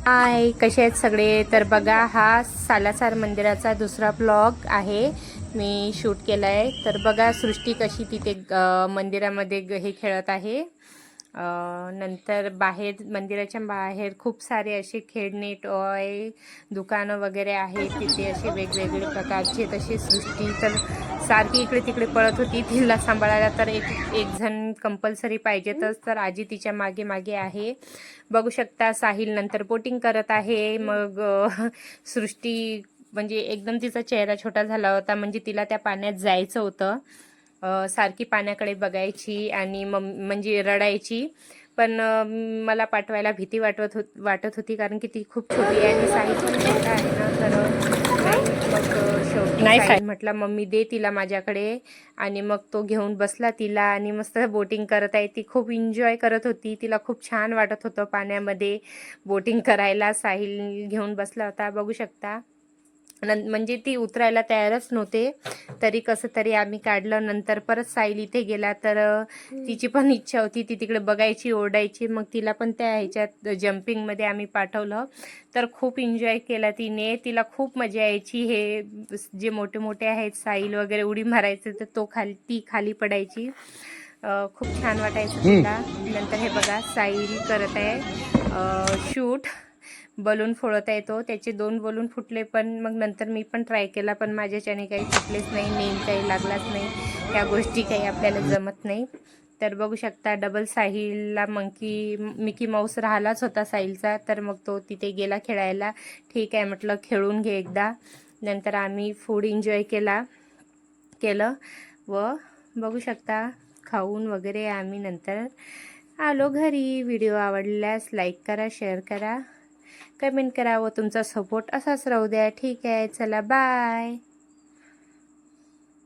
हाय, कसे आहेत सगळे? तर बघा, हा सालासर मंदिराचा दुसरा ब्लॉग आहे, मी शूट केला आहे. तर बघा सृष्टी कशी तिथे मंदिरामध्ये हे खेळत आहे. नंतर बाहेर, मंदिराच्या बाहेर खूप सारे असे खेळणे टॉय दुकानं वगैरे आहेत. तिथे असे वेगवेगळे प्रकारचे. तशी सृष्टी तर सारखी इकडे तिकडे पळत होती. तिला सांभाळायला तर एक जण कंपल्सरी पाहिजेतच. तर आजी तिच्या मागे मागे आहे. बघू शकता साहिल नंतर बोटिंग करत आहे. मग सृष्टी म्हणजे एकदम तिचा चेहरा छोटा झाला होता, म्हणजे तिला त्या पाण्यात जायचं होतं. सारखी पाण्याकडे बघायची आणि म्हणजे रडायची. पण मला पाठवायला भीती वाटत होती, कारण की ती खूप छोटी आहे आणि साहिल पण छोटा आहे ना. तर नाही, मग शेवटी साहिल म्हटला मम्मी दे तिला माझ्याकडे, आणि मग तो घेऊन बसला तिला आणि मस्त बोटिंग करत आहे. ती खूप एन्जॉय करत होती, तिला खूप छान वाटत होतं पाण्यामध्ये बोटिंग करायला. साहिल घेऊन बसला होता, बघू शकता. म्हणजे ती उतरायला तयारच नव्हते, तरी कसं तरी आम्ही काढलं. नंतर परत साहिल इथे गेला, तर तिची पण इच्छा होती, ती तिकडे बघायची, ओरडायची. मग तिला पण त्या ह्याच्यात जम्पिंगमध्ये आम्ही पाठवलं. तर खूप एन्जॉय केला तिने, तिला खूप मजा यायची. हे जे मोठे मोठे आहेत साहिल वगैरे उडी मारायचे, तर ती खाली पडायची. खूप छान वाटायचं तिला. नंतर हे बघा साहिल करत आहे शूट, बलून फोडत आहे तो. त्याचे 2 बलून फुटले, पण मग नंतर मी पण ट्राय केला, पण माझ्याच्याने काही फुटलेच नाही, नेम काही लागलाच नाही. ह्या गोष्टी काही आपल्याला जमत नाही. तर बघू शकता डबल साहिलला मिकी माऊस राहिलाच होता साहिलचा. तर मग तो तिथे गेला खेळायला. ठीक आहे म्हटलं, खेळून घे एकदा. नंतर आम्ही फूड एन्जॉय केलं व बघू शकता खाऊन वगैरे आम्ही नंतर आलो घरी. व्हिडिओ आवडल्यास लाईक करा, शेअर करा, कमेंट करा व तुमचा सपोर्ट असाच राहू द्या. ठीक आहे, चला बाय.